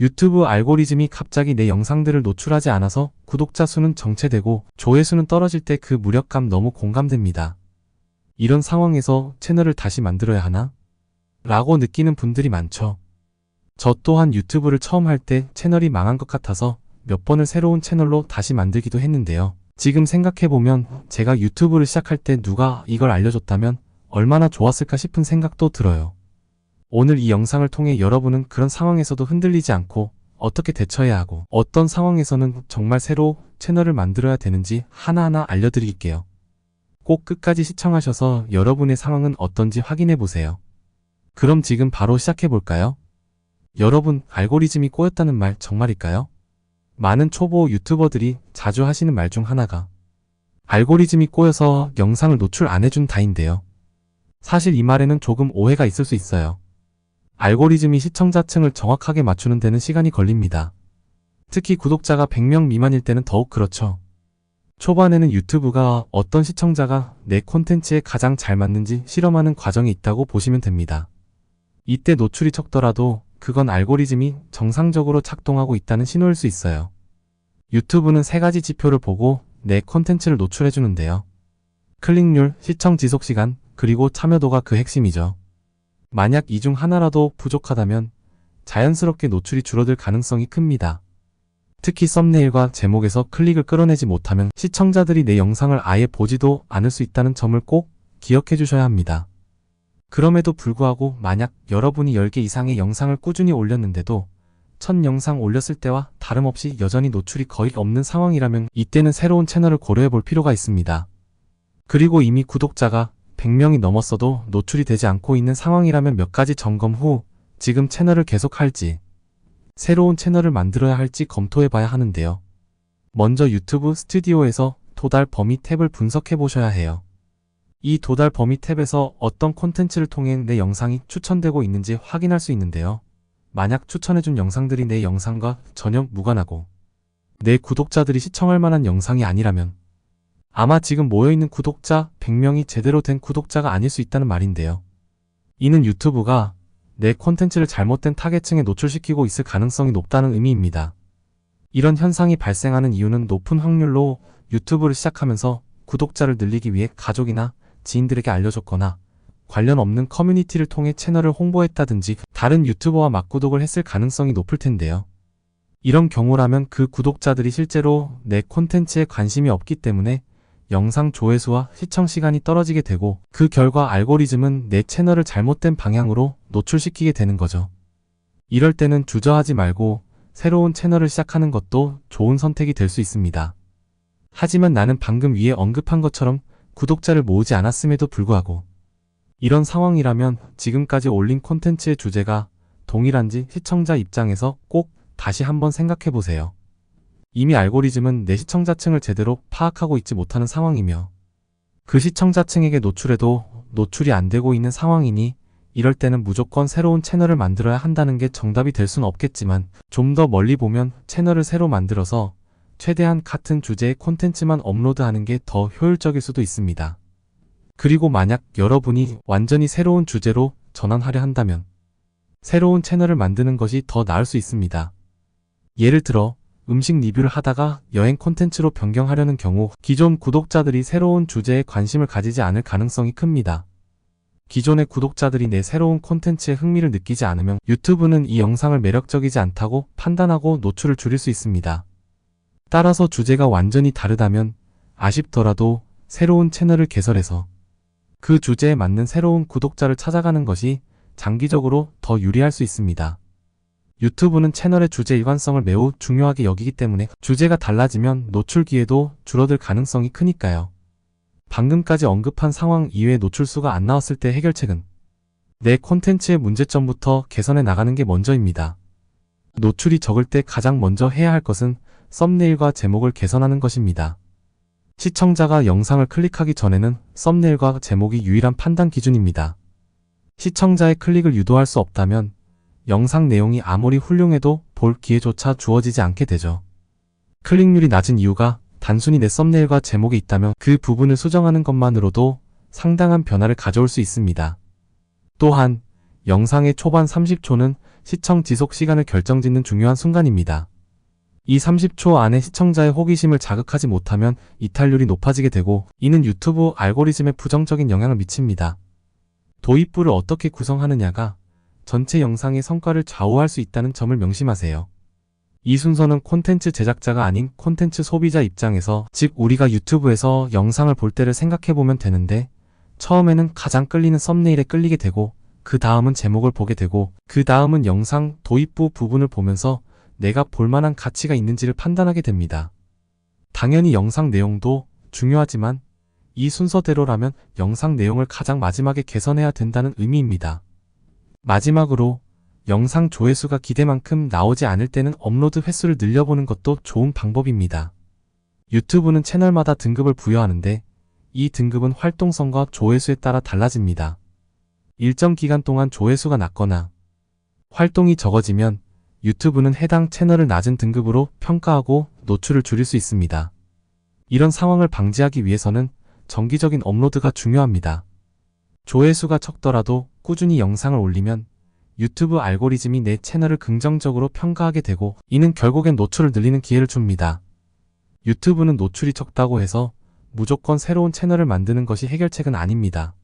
유튜브 알고리즘이 갑자기 내 영상들을 노출하지 않아서 구독자 수는 정체되고 조회수는 떨어질 때 그 무력감 너무 공감됩니다. 이런 상황에서 채널을 다시 만들어야 하나? 라고 느끼는 분들이 많죠. 저 또한 유튜브를 처음 할 때 채널이 망한 것 같아서 몇 번을 새로운 채널로 다시 만들기도 했는데요. 지금 생각해보면 제가 유튜브를 시작할 때 누가 이걸 알려줬다면 얼마나 좋았을까 싶은 생각도 들어요. 오늘 이 영상을 통해 여러분은 그런 상황에서도 흔들리지 않고 어떻게 대처해야 하고 어떤 상황에서는 정말 새로 채널을 만들어야 되는지 하나하나 알려드릴게요. 꼭 끝까지 시청하셔서 여러분의 상황은 어떤지 확인해보세요. 그럼 지금 바로 시작해볼까요? 여러분, 알고리즘이 꼬였다는 말 정말일까요? 많은 초보 유튜버들이 자주 하시는 말 중 하나가 알고리즘이 꼬여서 영상을 노출 안 해준 다인데요. 사실 이 말에는 조금 오해가 있을 수 있어요. 알고리즘이 시청자층을 정확하게 맞추는 데는 시간이 걸립니다. 특히 구독자가 100명 미만일 때는 더욱 그렇죠. 초반에는 유튜브가 어떤 시청자가 내 콘텐츠에 가장 잘 맞는지 실험하는 과정이 있다고 보시면 됩니다. 이때 노출이 적더라도 그건 알고리즘이 정상적으로 작동하고 있다는 신호일 수 있어요. 유튜브는 3가지 지표를 보고 내 콘텐츠를 노출해주는데요. 클릭률, 시청 지속시간, 그리고 참여도가 그 핵심이죠. 만약 이 중 하나라도 부족하다면 자연스럽게 노출이 줄어들 가능성이 큽니다. 특히 썸네일과 제목에서 클릭을 끌어내지 못하면 시청자들이 내 영상을 아예 보지도 않을 수 있다는 점을 꼭 기억해 주셔야 합니다. 그럼에도 불구하고 만약 여러분이 10개 이상의 영상을 꾸준히 올렸는데도 첫 영상 올렸을 때와 다름없이 여전히 노출이 거의 없는 상황이라면 이때는 새로운 채널을 고려해 볼 필요가 있습니다. 그리고 이미 구독자가 100명이 넘었어도 노출이 되지 않고 있는 상황이라면 몇 가지 점검 후 지금 채널을 계속할지 새로운 채널을 만들어야 할지 검토해 봐야 하는데요. 먼저 유튜브 스튜디오에서 도달 범위 탭을 분석해 보셔야 해요. 이 도달 범위 탭에서 어떤 콘텐츠를 통해 내 영상이 추천되고 있는지 확인할 수 있는데요. 만약 추천해준 영상들이 내 영상과 전혀 무관하고 내 구독자들이 시청할 만한 영상이 아니라면 아마 지금 모여있는 구독자 100명이 제대로 된 구독자가 아닐 수 있다는 말인데요. 이는 유튜브가 내 콘텐츠를 잘못된 타겟층에 노출시키고 있을 가능성이 높다는 의미입니다. 이런 현상이 발생하는 이유는 높은 확률로 유튜브를 시작하면서 구독자를 늘리기 위해 가족이나 지인들에게 알려줬거나 관련 없는 커뮤니티를 통해 채널을 홍보했다든지 다른 유튜버와 맞구독을 했을 가능성이 높을 텐데요. 이런 경우라면 그 구독자들이 실제로 내 콘텐츠에 관심이 없기 때문에 영상 조회수와 시청 시간이 떨어지게 되고 그 결과 알고리즘은 내 채널을 잘못된 방향으로 노출시키게 되는 거죠. 이럴 때는 주저하지 말고 새로운 채널을 시작하는 것도 좋은 선택이 될 수 있습니다. 하지만 나는 방금 위에 언급한 것처럼 구독자를 모으지 않았음에도 불구하고 이런 상황이라면 지금까지 올린 콘텐츠의 주제가 동일한지 시청자 입장에서 꼭 다시 한번 생각해 보세요. 이미 알고리즘은 내 시청자층을 제대로 파악하고 있지 못하는 상황이며 그 시청자층에게 노출해도 노출이 안 되고 있는 상황이니 이럴 때는 무조건 새로운 채널을 만들어야 한다는 게 정답이 될 수는 없겠지만 좀 더 멀리 보면 채널을 새로 만들어서 최대한 같은 주제의 콘텐츠만 업로드하는 게 더 효율적일 수도 있습니다. 그리고 만약 여러분이 완전히 새로운 주제로 전환하려 한다면 새로운 채널을 만드는 것이 더 나을 수 있습니다. 예를 들어 음식 리뷰를 하다가 여행 콘텐츠로 변경하려는 경우 기존 구독자들이 새로운 주제에 관심을 가지지 않을 가능성이 큽니다. 기존의 구독자들이 내 새로운 콘텐츠에 흥미를 느끼지 않으면 유튜브는 이 영상을 매력적이지 않다고 판단하고 노출을 줄일 수 있습니다. 따라서 주제가 완전히 다르다면 아쉽더라도 새로운 채널을 개설해서 그 주제에 맞는 새로운 구독자를 찾아가는 것이 장기적으로 더 유리할 수 있습니다. 유튜브는 채널의 주제 일관성을 매우 중요하게 여기기 때문에 주제가 달라지면 노출 기회도 줄어들 가능성이 크니까요. 방금까지 언급한 상황 이외에 노출수가 안 나왔을 때 해결책은 내 콘텐츠의 문제점부터 개선해 나가는 게 먼저입니다. 노출이 적을 때 가장 먼저 해야 할 것은 썸네일과 제목을 개선하는 것입니다. 시청자가 영상을 클릭하기 전에는 썸네일과 제목이 유일한 판단 기준입니다. 시청자의 클릭을 유도할 수 없다면 영상 내용이 아무리 훌륭해도 볼 기회조차 주어지지 않게 되죠. 클릭률이 낮은 이유가 단순히 내 썸네일과 제목이 있다면 그 부분을 수정하는 것만으로도 상당한 변화를 가져올 수 있습니다. 또한 영상의 초반 30초는 시청 지속 시간을 결정짓는 중요한 순간입니다. 이 30초 안에 시청자의 호기심을 자극하지 못하면 이탈률이 높아지게 되고 이는 유튜브 알고리즘에 부정적인 영향을 미칩니다. 도입부를 어떻게 구성하느냐가 전체 영상의 성과를 좌우할 수 있다는 점을 명심하세요. 이 순서는 콘텐츠 제작자가 아닌 콘텐츠 소비자 입장에서, 즉 우리가 유튜브에서 영상을 볼 때를 생각해보면 되는데, 처음에는 가장 끌리는 썸네일에 끌리게 되고 그 다음은 제목을 보게 되고 그 다음은 영상 도입부 부분을 보면서 내가 볼만한 가치가 있는지를 판단하게 됩니다. 당연히 영상 내용도 중요하지만 이 순서대로라면 영상 내용을 가장 마지막에 개선해야 된다는 의미입니다. 마지막으로 영상 조회수가 기대만큼 나오지 않을 때는 업로드 횟수를 늘려보는 것도 좋은 방법입니다. 유튜브는 채널마다 등급을 부여하는데 이 등급은 활동성과 조회수에 따라 달라집니다. 일정 기간 동안 조회수가 낮거나 활동이 적어지면 유튜브는 해당 채널을 낮은 등급으로 평가하고 노출을 줄일 수 있습니다. 이런 상황을 방지하기 위해서는 정기적인 업로드가 중요합니다. 조회수가 적더라도 꾸준히 영상을 올리면 유튜브 알고리즘이 내 채널을 긍정적으로 평가하게 되고 이는 결국엔 노출을 늘리는 기회를 줍니다. 유튜브는 노출이 적다고 해서 무조건 새로운 채널을 만드는 것이 해결책은 아닙니다.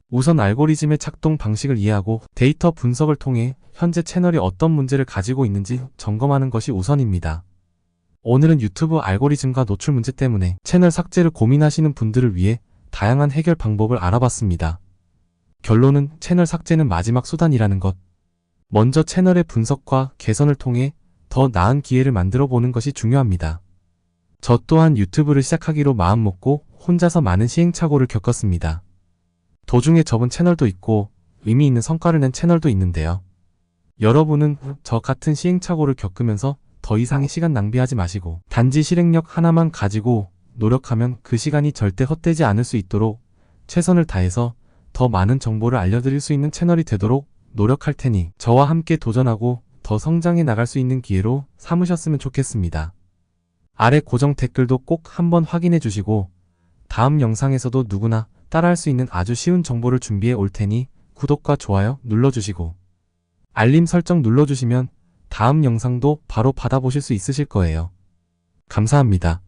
우선 알고리즘의 작동 방식을 이해하고 데이터 분석을 통해 현재 채널이 어떤 문제를 가지고 있는지 점검하는 것이 우선입니다. 오늘은 유튜브 알고리즘과 노출 문제 때문에 채널 삭제를 고민하시는 분들을 위해 다양한 해결 방법을 알아봤습니다. 결론은 채널 삭제는 마지막 수단이라는 것. 먼저 채널의 분석과 개선을 통해 더 나은 기회를 만들어 보는 것이 중요합니다. 저 또한 유튜브를 시작하기로 마음먹고 혼자서 많은 시행착오를 겪었습니다. 도중에 접은 채널도 있고 의미 있는 성과를 낸 채널도 있는데요. 여러분은 저 같은 시행착오를 겪으면서 더 이상의 시간 낭비하지 마시고 단지 실행력 하나만 가지고 노력하면 그 시간이 절대 헛되지 않을 수 있도록 최선을 다해서 더 많은 정보를 알려드릴 수 있는 채널이 되도록 노력할 테니 저와 함께 도전하고 더 성장해 나갈 수 있는 기회로 삼으셨으면 좋겠습니다. 아래 고정 댓글도 꼭 한번 확인해 주시고 다음 영상에서도 누구나 따라할 수 있는 아주 쉬운 정보를 준비해 올 테니 구독과 좋아요 눌러주시고 알림 설정 눌러주시면 다음 영상도 바로 받아보실 수 있으실 거예요. 감사합니다.